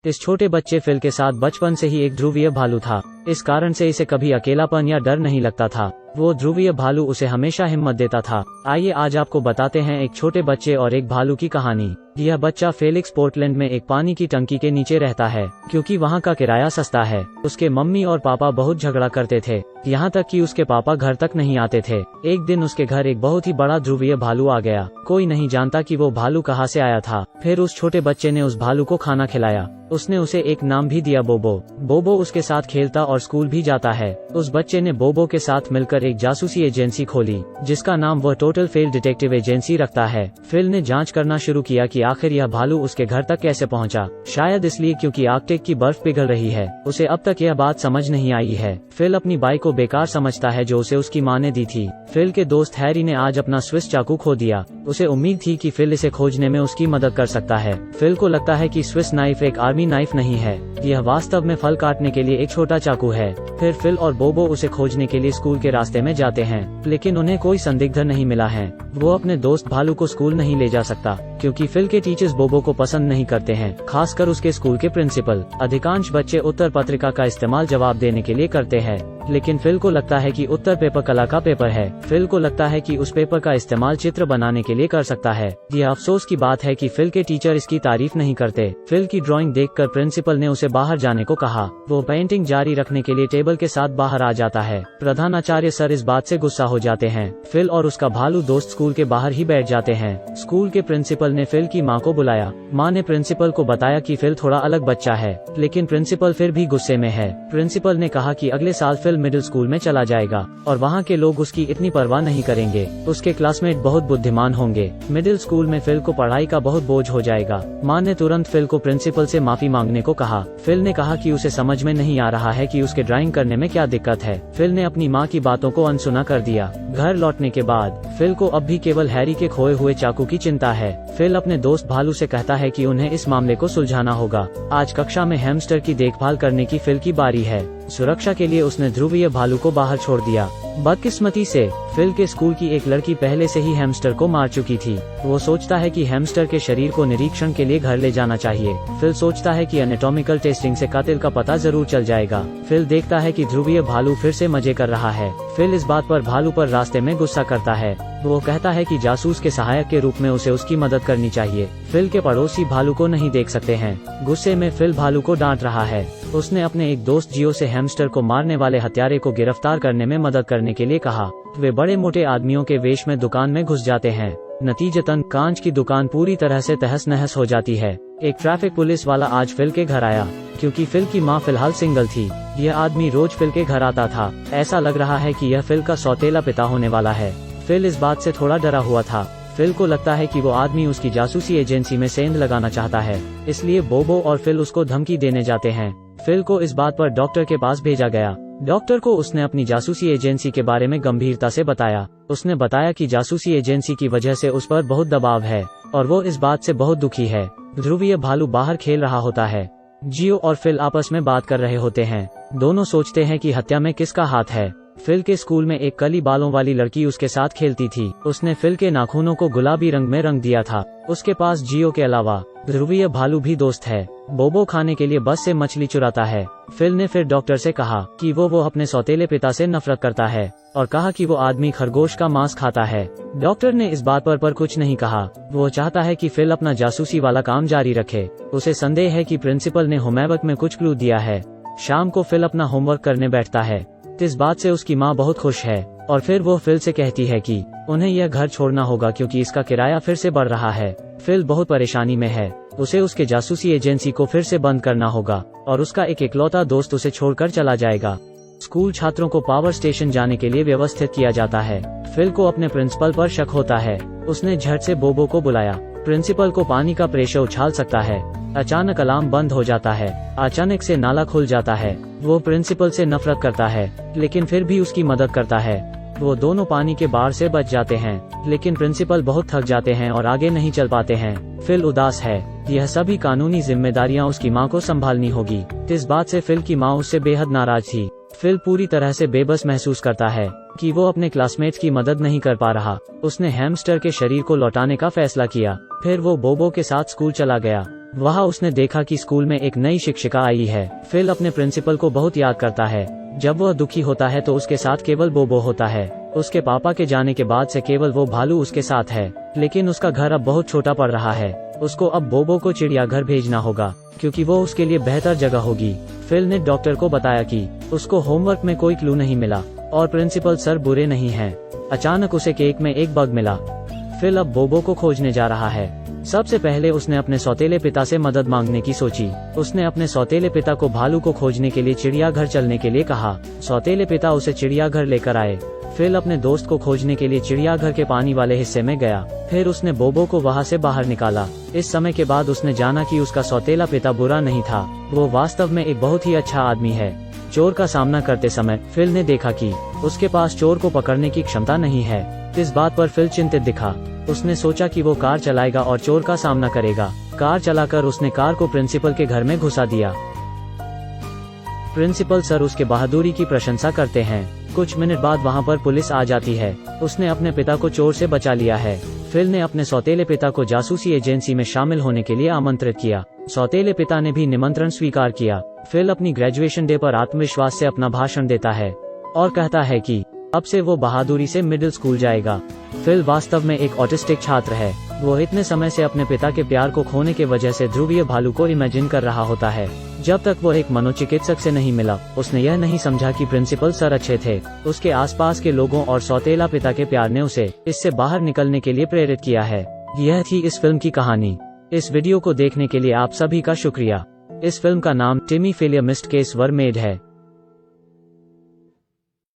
इस छोटे बच्चे फिल के साथ बचपन से ही एक ध्रुवीय भालू था। इस कारण से इसे कभी अकेलापन या डर नहीं लगता था। वो ध्रुवीय भालू उसे हमेशा हिम्मत देता था। आइए आज आपको बताते हैं एक छोटे बच्चे और एक भालू की कहानी। यह बच्चा फेलिक्स पोर्टलैंड में एक पानी की टंकी के नीचे रहता है, क्योंकि वहाँ का किराया सस्ता है। उसके मम्मी और पापा बहुत झगड़ा करते थे, यहाँ तक कि उसके पापा घर तक नहीं आते थे। एक दिन उसके घर एक बहुत ही बड़ा ध्रुवीय भालू आ गया। कोई नहीं जानता कि वो भालू कहाँ से आया था। फिर उस छोटे बच्चे ने उस भालू को खाना खिलाया। उसने उसे एक नाम भी दिया, बोबो। बोबो उसके साथ खेलता और स्कूल भी जाता है। उस बच्चे ने बोबो के साथ मिलकर एक जासूसी एजेंसी खोली, जिसका नाम वह टोटल फेल डिटेक्टिव एजेंसी रखता है। फिल ने जांच करना शुरू किया कि आखिर यह भालू उसके घर तक कैसे पहुंचा। शायद इसलिए क्योंकि आर्कटिक की बर्फ पिघल रही है। उसे अब तक यह बात समझ नहीं आई है। फिल अपनी बाइक को बेकार समझता है जो उसे उसकी माँ ने दी थी। फिल के दोस्त हैरी ने आज अपना स्विस चाकू खो दिया। उसे उम्मीद थी कि फिल इसे खोजने में उसकी मदद कर सकता है। फिल को लगता है कि स्विस नाइफ एक आर्मी नाइफ नहीं है, यह वास्तव में फल काटने के लिए एक छोटा चाकू है। फिर फिल और बोबो उसे खोजने के लिए स्कूल के रास्ते में जाते हैं, लेकिन उन्हें कोई संदिग्ध नहीं मिला है। वो अपने दोस्त भालू को स्कूल नहीं ले जा सकता, क्योंकि फिल के टीचर्स बोबो को पसंद नहीं करते हैं, खासकर उसके स्कूल के प्रिंसिपल। अधिकांश बच्चे उत्तर पत्रिका का इस्तेमाल जवाब देने के लिए करते हैं, लेकिन फिल को लगता है कि उत्तर पेपर कला का पेपर है। फिल को लगता है कि उस पेपर का इस्तेमाल चित्र बनाने के लिए कर सकता है। यह अफसोस की बात है कि फिल के टीचर इसकी तारीफ नहीं करते। फिल की ड्राइंग देखकर प्रिंसिपल ने उसे बाहर जाने को कहा। वो पेंटिंग जारी रखने के लिए टेबल के साथ बाहर आ जाता है। प्रधानाचार्य सर इस बात से गुस्सा हो जाते हैं। फिल और उसका भालू दोस्त स्कूल के बाहर ही बैठ जाते हैं। स्कूल के प्रिंसिपल ने फिल की माँ को बुलाया। माँ ने प्रिंसिपल को बताया कि फिल थोड़ा अलग बच्चा है, लेकिन प्रिंसिपल फिर भी गुस्से में है। प्रिंसिपल ने कहा कि अगले साल फिल मिडिल स्कूल में चला जाएगा और वहाँ के लोग उसकी इतनी परवाह नहीं करेंगे। उसके क्लासमेट बहुत बुद्धिमान होंगे। मिडिल स्कूल में फिल को पढ़ाई का बहुत बोझ हो जाएगा। माँ ने तुरंत फिल को प्रिंसिपल से माफी मांगने को कहा। फिल ने कहा कि उसे समझ में नहीं आ रहा है कि उसके ड्राइंग करने में क्या दिक्कत है। फिल ने अपनी माँ की बातों को अनसुना कर दिया। घर लौटने के बाद फिल को अब भी केवल हैरी के खोए हुए चाकू की चिंता है। फिल अपने दोस्त भालू से कहता है कि उन्हें इस मामले को सुलझाना होगा। आज कक्षा में हैमस्टर की देखभाल करने की फिल की बारी है। सुरक्षा के लिए उसने ध्रुवीय भालू को बाहर छोड़ दिया। बदकिस्मती से फिल के स्कूल की एक लड़की पहले से ही हैमस्टर को मार चुकी थी। वो सोचता है कि हैमस्टर के शरीर को निरीक्षण के लिए घर ले जाना चाहिए। फिल सोचता है कि एनाटॉमिकल टेस्टिंग से कातिल का पता जरूर चल जाएगा। फिल देखता है कि ध्रुवीय भालू फिर से मजे कर रहा है। फिल इस बात पर भालू पर रास्ते में गुस्सा करता है। वो कहता है कि जासूस के सहायक के रूप में उसे उसकी मदद करनी चाहिए। फिल के पड़ोसी भालू को नहीं देख सकते हैं। गुस्से में फिल भालू को डांट रहा है। उसने अपने एक दोस्त जियो से हैमस्टर को मारने वाले हत्यारे को गिरफ्तार करने में मदद करने के लिए कहा। वे बड़े मोटे आदमियों के वेश में दुकान में घुस जाते हैं। नतीजतन कांच की दुकान पूरी तरह से तहस नहस हो जाती है। एक ट्रैफिक पुलिस वाला आज फिल के घर आया, क्योंकि फिल की माँ फिलहाल सिंगल थी। यह आदमी रोज फिल के घर आता था। ऐसा लग रहा है कि यह फिल का सौतेला पिता होने वाला है। फिल इस बात से थोड़ा डरा हुआ था। फिल को लगता है कि वो आदमी उसकी जासूसी एजेंसी में सेंध लगाना चाहता है, इसलिए बोबो और फिल उसको धमकी देने जाते हैं। फिल को इस बात पर डॉक्टर के पास भेजा गया। डॉक्टर को उसने अपनी जासूसी एजेंसी के बारे में गंभीरता से बताया। उसने बताया कि जासूसी एजेंसी की वजह से उस पर बहुत दबाव है और वो इस बात से बहुत दुखी है। ध्रुवीय भालू बाहर खेल रहा होता है। जियो और फिल आपस में बात कर रहे होते हैं। दोनों सोचते हैं कि हत्या में किसका हाथ है। फिल के स्कूल में एक कली बालों वाली लड़की उसके साथ खेलती थी। उसने फिल के नाखूनों को गुलाबी रंग में रंग दिया था। उसके पास जियो के अलावा ध्रुवीय भालू भी दोस्त है। बोबो खाने के लिए बस से मछली चुराता है। फिल ने फिर डॉक्टर से कहा कि वो अपने सौतेले पिता से नफरत करता है और कहा कि वो आदमी खरगोश का मांस खाता है। डॉक्टर ने इस बात पर कुछ नहीं कहा। वो चाहता है कि फिल अपना जासूसी वाला काम जारी रखे। उसे संदेह है कि प्रिंसिपल ने होमवर्क में कुछ क्लू दिया है। शाम को फिल अपना होमवर्क करने बैठता है। इस बात से उसकी माँ बहुत खुश है और फिर वो फिल से कहती है कि उन्हें यह घर छोड़ना होगा क्योंकि इसका किराया फिर से बढ़ रहा है। फिल बहुत परेशानी में है। उसे उसके जासूसी एजेंसी को फिर से बंद करना होगा और उसका एक इकलौता दोस्त उसे छोड़कर चला जाएगा। स्कूल छात्रों को पावर स्टेशन जाने के लिए व्यवस्थित किया जाता है। फिल को अपने प्रिंसिपल पर शक होता है। उसने झट से बोबो को बुलाया। प्रिंसिपल को पानी का प्रेशर उछाल सकता है। अचानक अलार्म बंद हो जाता है। अचानक से नाला खुल जाता है। वो प्रिंसिपल से नफरत करता है, लेकिन फिर भी उसकी मदद करता है। वो दोनों पानी के बाढ़ से बच जाते हैं, लेकिन प्रिंसिपल बहुत थक जाते हैं और आगे नहीं चल पाते हैं। फिल उदास है। यह सभी कानूनी जिम्मेदारियां उसकी माँ को संभालनी होगी। इस बात से फिल की माँ उससे बेहद नाराज थी। फिल पूरी तरह से बेबस महसूस करता है कि वो अपने क्लासमेट्स की मदद नहीं कर पा रहा। उसने हैमस्टर के शरीर को लौटाने का फैसला किया। फिर वो बोबो के साथ स्कूल चला गया। वहाँ उसने देखा कि स्कूल में एक नई शिक्षिका आई है। फिल अपने प्रिंसिपल को बहुत याद करता है। जब वह दुखी होता है तो उसके साथ केवल बोबो होता है। उसके पापा के जाने के बाद से केवल वो भालू उसके साथ है, लेकिन उसका घर अब बहुत छोटा पड़ रहा है। उसको अब बोबो को चिड़ियाघर भेजना होगा, क्योंकि वो उसके लिए बेहतर जगह होगी। फिल ने डॉक्टर को बताया कि उसको होमवर्क में कोई क्लू नहीं मिला और प्रिंसिपल सर बुरे नहीं हैं। अचानक उसे केक में एक बग मिला। फिल अब बोबो को खोजने जा रहा है। सबसे पहले उसने अपने सौतेले पिता से मदद मांगने की सोची। उसने अपने सौतेले पिता को भालू को खोजने के लिए चिड़ियाघर चलने के लिए कहा। सौतेले पिता उसे चिड़ियाघर लेकर आए। फिल अपने दोस्त को खोजने के लिए चिड़ियाघर के पानी वाले हिस्से में गया। फिर उसने बोबो को वहां से बाहर निकाला। इस समय के बाद उसने जाना कि उसका सौतेला पिता बुरा नहीं था, वो वास्तव में एक बहुत ही अच्छा आदमी है। चोर का सामना करते समय फिल ने देखा कि उसके पास चोर को पकड़ने की क्षमता नहीं है। इस बात पर फिल चिंतित दिखा। उसने सोचा कि वो कार चलाएगा और चोर का सामना करेगा। कार चलाकर उसने कार को प्रिंसिपल के घर में घुसा दिया। प्रिंसिपल सर उसके बहादुरी की प्रशंसा करते हैं। कुछ मिनट बाद वहां पर पुलिस आ जाती है। उसने अपने पिता को चोर से बचा लिया है। फिल ने अपने सौतेले पिता को जासूसी एजेंसी में शामिल होने के लिए आमंत्रित किया। सौतेले पिता ने भी निमंत्रण स्वीकार किया। फिल अपनी ग्रेजुएशन डे पर आत्मविश्वास से अपना भाषण देता है और कहता है कि अब से वो बहादुरी से मिडिल स्कूल जाएगा। फिल वास्तव में एक ऑटिस्टिक छात्र है। वो इतने समय से अपने पिता के प्यार को खोने के वजह से ध्रुवीय भालू को इमेजिन कर रहा होता है। जब तक वो एक मनोचिकित्सक से नहीं मिला, उसने यह नहीं समझा कि प्रिंसिपल सर अच्छे थे। उसके आसपास के लोगों और सौतेला पिता के प्यार ने उसे इससे बाहर निकलने के लिए प्रेरित किया है। यह थी इस फिल्म की कहानी। इस वीडियो को देखने के लिए आप सभी का शुक्रिया। इस फिल्म का नाम टिमी failure missed case were made है।